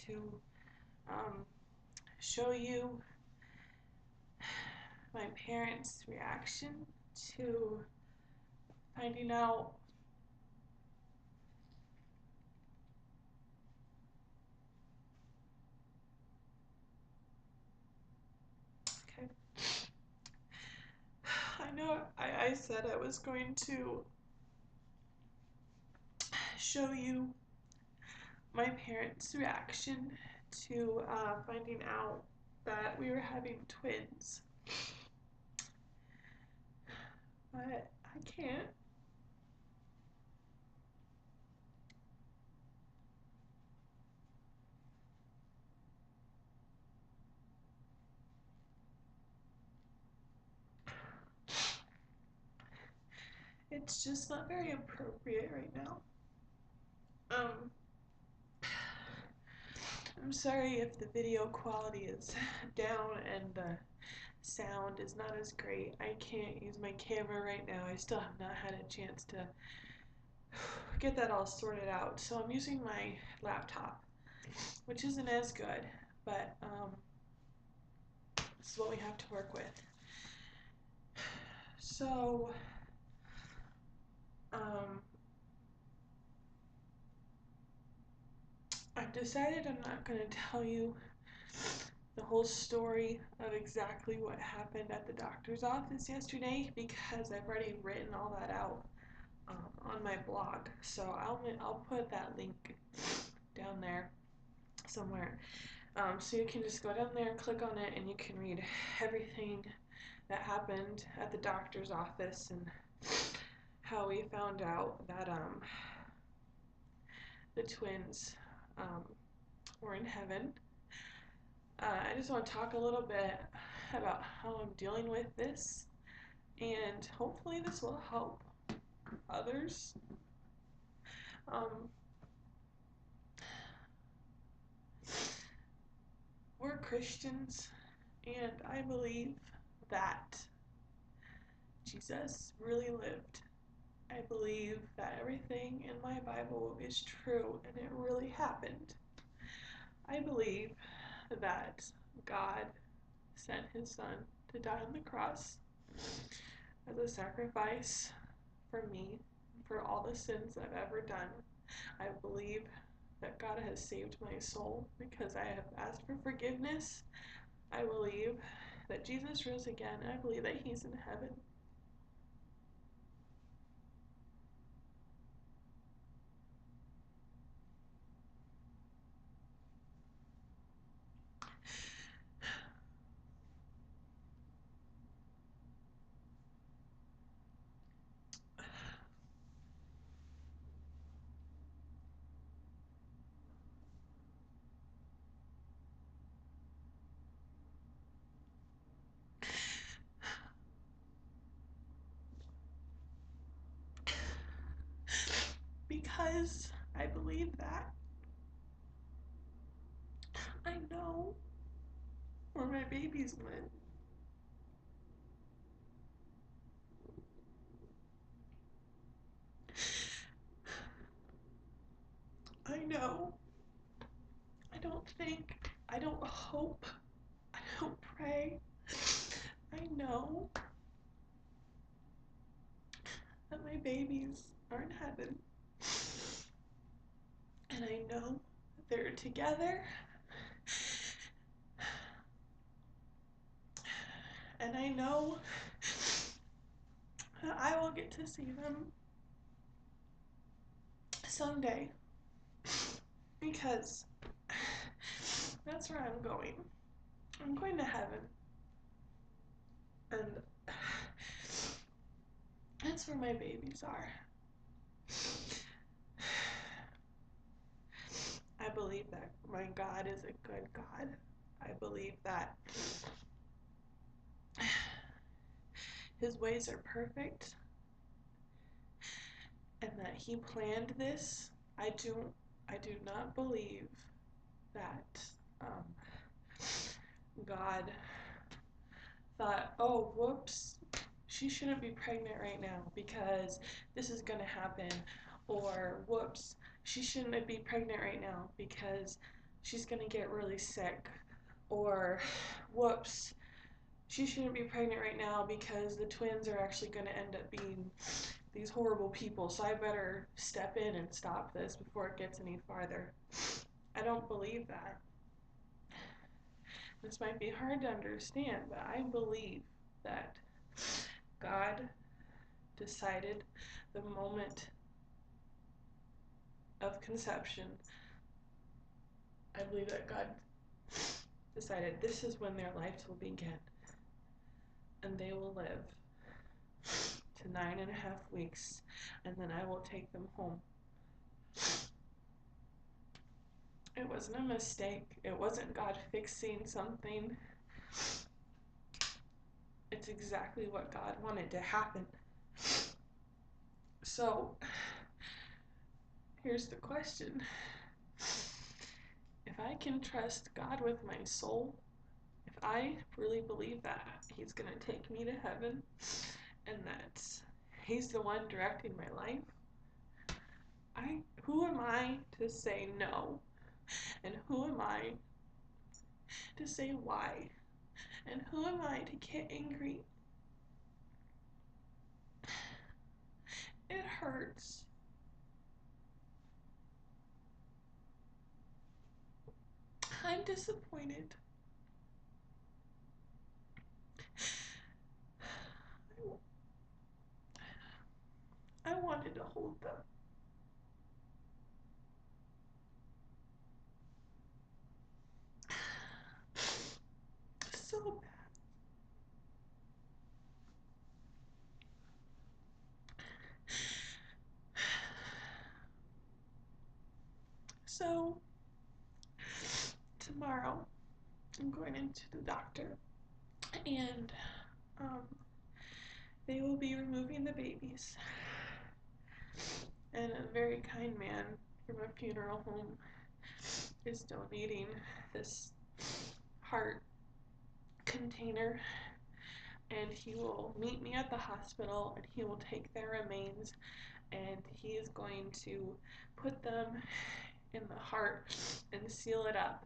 to show you my parents' reaction to finding out okay. I know I said I was going to show you my parents' reaction to finding out that we were having twins, but I can't. It's just not very appropriate right now. Um, I'm sorry if the video quality is down and the sound is not as great. I can't use my camera right now. I still have not had a chance to get that all sorted out. So I'm using my laptop, which isn't as good, but this is what we have to work with. So, I've decided I'm not going to tell you the whole story of exactly what happened at the doctor's office yesterday because I've already written all that out on my blog. So I'll put that link down there somewhere. So you can just go down there, click on it, and you can read everything that happened at the doctor's office and how we found out that the twins were in heaven. I just want to talk a little bit about how I'm dealing with this, and hopefully this will help others. We're Christians, and I believe that Jesus really lived. I believe that everything in my Bible is true and it really happened. I believe that God sent his son to die on the cross as a sacrifice for me, for all the sins I've ever done. I believe that God has saved my soul because I have asked for forgiveness. I believe that Jesus rose again. I believe that he's in heaven. Because I believe that. I know where my babies went. I know. I don't think, I don't hope, I don't pray. I know that my babies are in heaven. And I know that they're together. And I know that I will get to see them someday. Because that's where I'm going. I'm going to heaven. And that's where my babies are. I believe that my God is a good God. I believe that his ways are perfect and that he planned this. I do not believe that God thought, oh, whoops, she shouldn't be pregnant right now because this is going to happen. Or, whoops, she shouldn't be pregnant right now because she's gonna get really sick, or whoops, she shouldn't be pregnant right now because the twins are actually gonna end up being these horrible people, so I better step in and stop this before it gets any farther. I don't believe that. This might be hard to understand, but I believe that God decided the moment of conception. I believe that God decided this is when their lives will begin, and they will live to 9.5 weeks, and then I will take them home. It wasn't a mistake. It wasn't God fixing something. It's exactly what God wanted to happen. So, here's the question. If I can trust God with my soul, if I really believe that He's going to take me to heaven and that He's the one directing my life, who am I to say no? And who am I to say why? And who am I to get angry? It hurts. I'm disappointed. I wanted to hold them. So bad. So, tomorrow, I'm going into the doctor, and they will be removing the babies. And a very kind man from a funeral home is donating this heart container, and he will meet me at the hospital, and he will take their remains, and he is going to put them in the heart and seal it up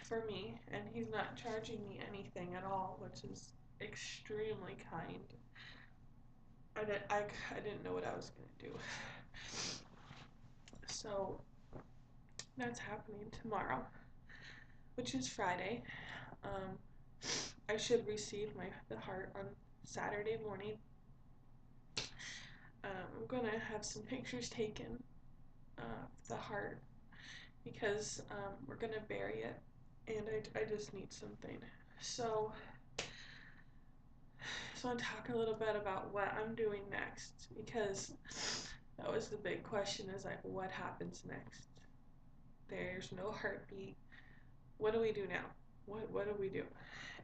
for me, and he's not charging me anything at all, which is extremely kind. I didn't know what I was going to do. So that's happening tomorrow, which is Friday. I should receive the heart on Saturday morning. I'm gonna have some pictures taken of the heart because we're gonna bury it, and I just need something. So I want to talk a little bit about what I'm doing next, because that was the big question, is like, what happens next? There's no heartbeat. What do we do now? What do we do?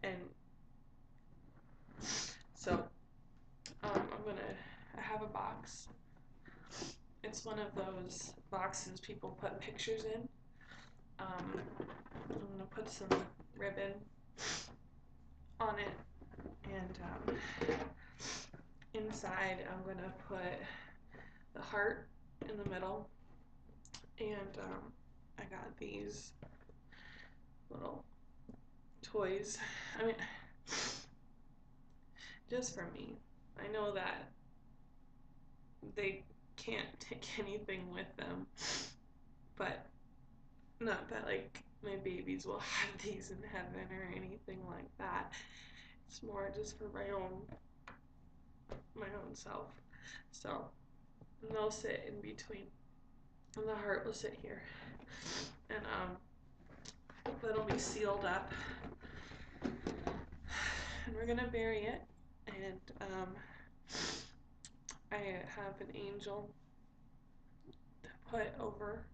And so I have a box. It's one of those boxes people put pictures in. I'm gonna put some ribbon on it, and inside I'm gonna put the heart in the middle, and I got these little toys. I mean, just for me. I know that they can't take anything with them, but not that like my babies will have these in heaven or anything like that. It's more just for my own self. So they'll sit in between, and the heart will sit here, and that'll be sealed up, and we're gonna bury it. And I have an angel to put over,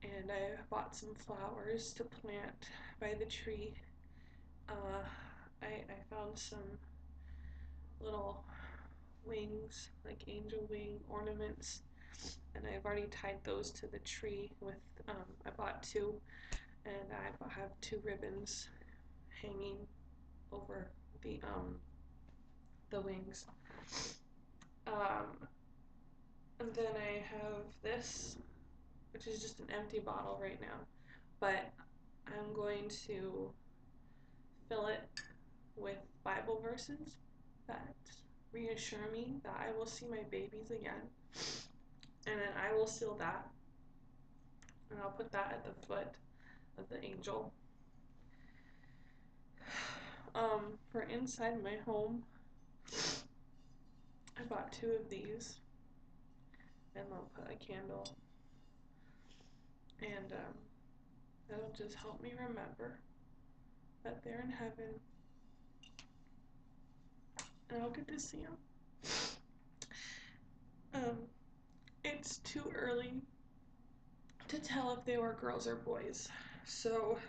and I bought some flowers to plant by the tree. I found some little wings, like angel wing ornaments, and I've already tied those to the tree with, I bought two, and I have two ribbons hanging over the wings. And then I have this, which is just an empty bottle right now. but I'm going to fill it with Bible verses that reassure me that I will see my babies again. And then I will seal that, and I'll put that at the foot of the angel. For inside my home, I bought 2 of these, and I'll put a candle, and that'll just help me remember that they're in heaven, and I'll get to see them. It's too early to tell if they were girls or boys, so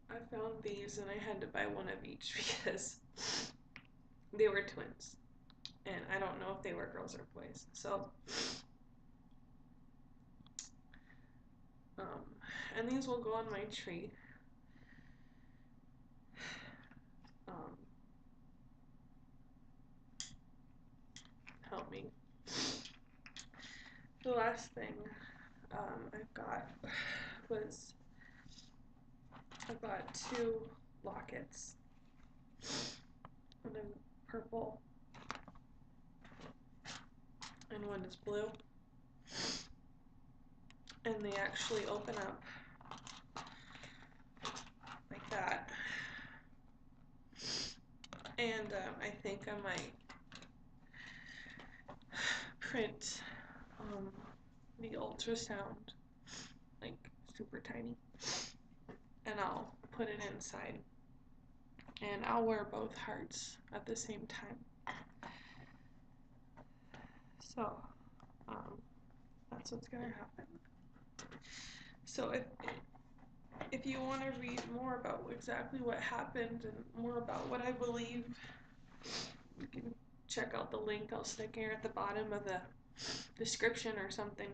I found these, and I had to buy one of each because they were twins, and I don't know if they were girls or boys. So, and these will go on my tree. Help me. The last thing I got was I bought 2 lockets. One is purple and one is blue. And they actually open up like that. And I think I might print the ultrasound, like super tiny, and I'll put it inside. And I'll wear both hearts at the same time. So, that's what's gonna happen. So if you want to read more about exactly what happened and more about what I believe, you can check out the link I'll stick here at the bottom of the description or something.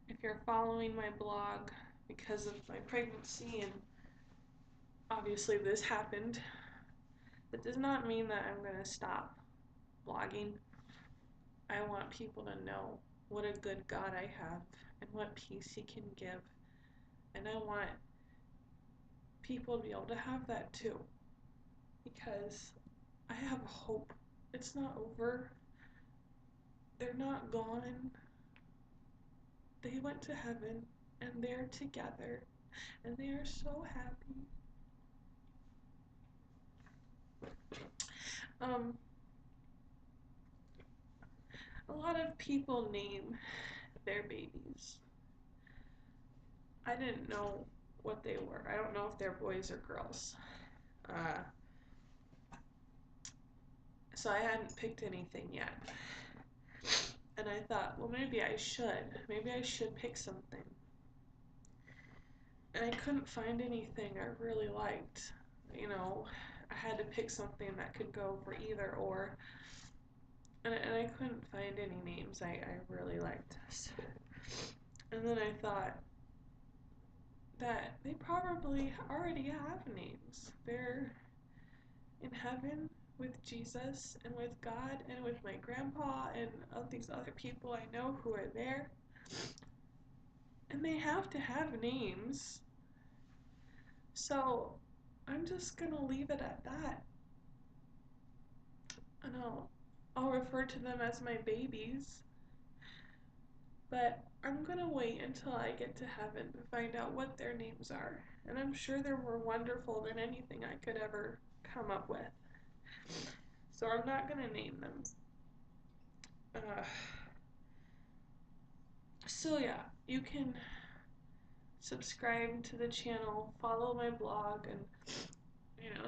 If you're following my blog because of my pregnancy, and obviously this happened, that does not mean that I'm going to stop blogging. I want people to know what a good God I have and what peace He can give. And I want people to be able to have that too, because I have hope. It's not over. They're not gone. They went to heaven, and they're together, and they are so happy. A lot of people name their babies. I didn't know what they were. I don't know if they're boys or girls. So I hadn't picked anything yet. And I thought, well, maybe I should. Maybe I should pick something. And I couldn't find anything I really liked. You know, I had to pick something that could go for either or. And I couldn't find any names I really liked. And then I thought that they probably already have names. They're in heaven with Jesus and with God and with my grandpa and all these other people I know who are there. And they have to have names. So I'm just going to leave it at that. And I'll refer to them as my babies. But I'm going to wait until I get to heaven to find out what their names are. And I'm sure they're more wonderful than anything I could ever come up with. So I'm not going to name them. So yeah, you can subscribe to the channel, follow my blog, and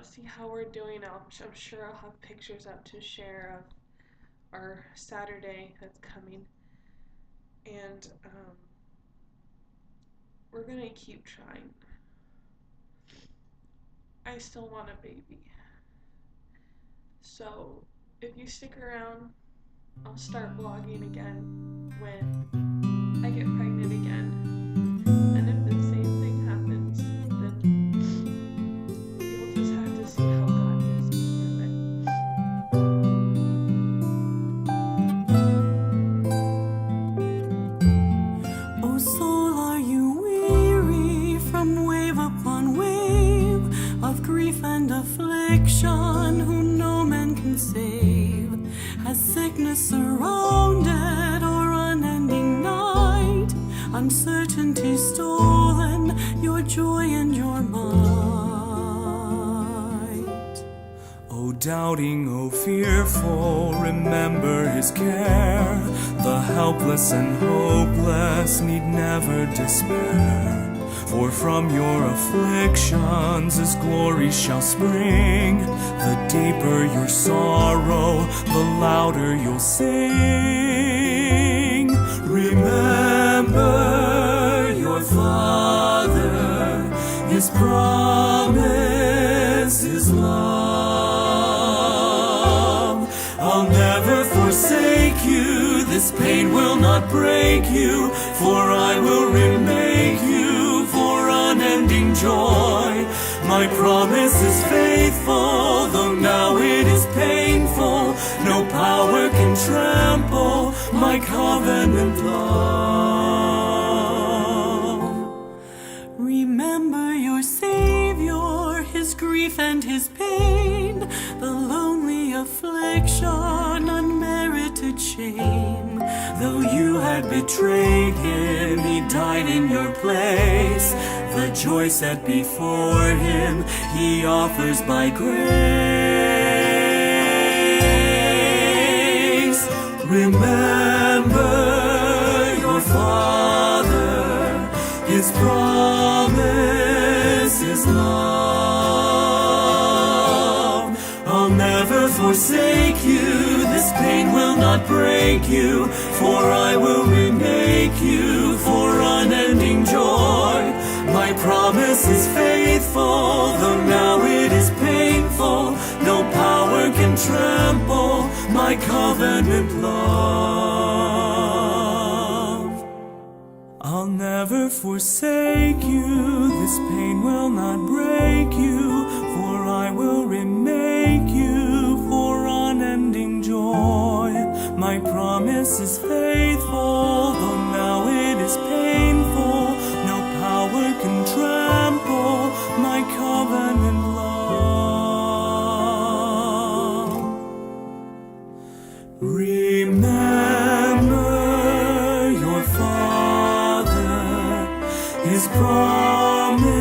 see how we're doing. I'm sure I'll have pictures up to share of our Saturday that's coming. And we're gonna keep trying. I still want a baby. So if you stick around, I'll start blogging again when I get pregnant again. And if the same thing happens, then you'll just have to see how God gets me through it. Oh, soul, are you affliction, whom no man can save, has sickness surrounded or unending night, uncertainty stolen your joy and your might. O doubting, O fearful, remember his care. The helpless and hopeless need never despair. For from your afflictions his glory shall spring. The deeper your sorrow, the louder you'll sing. Remember your Father, his promise, his love. I'll never forsake you, this pain will not break you, for I will remake you for unending joy. My promise is faithful, though now it is painful. No power can trample my covenant love. Remember your Savior, his grief and his pain, the lonely affliction, unmerited shame. Though you had betrayed him, he died in your place. The joy set before him, he offers by grace. Remember your Father, his promise, his love. I'll never forsake you, this pain will not break you, for I will remake you for unending joy. My promise is faithful, though now it is painful. No power can trample my covenant love. I'll never forsake you, this pain will not break you, for I will remake you for unending joy. My promise is faithful, though now it is painful. No power can trample my covenant love. Remember your Father, his promise,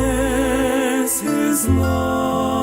his love.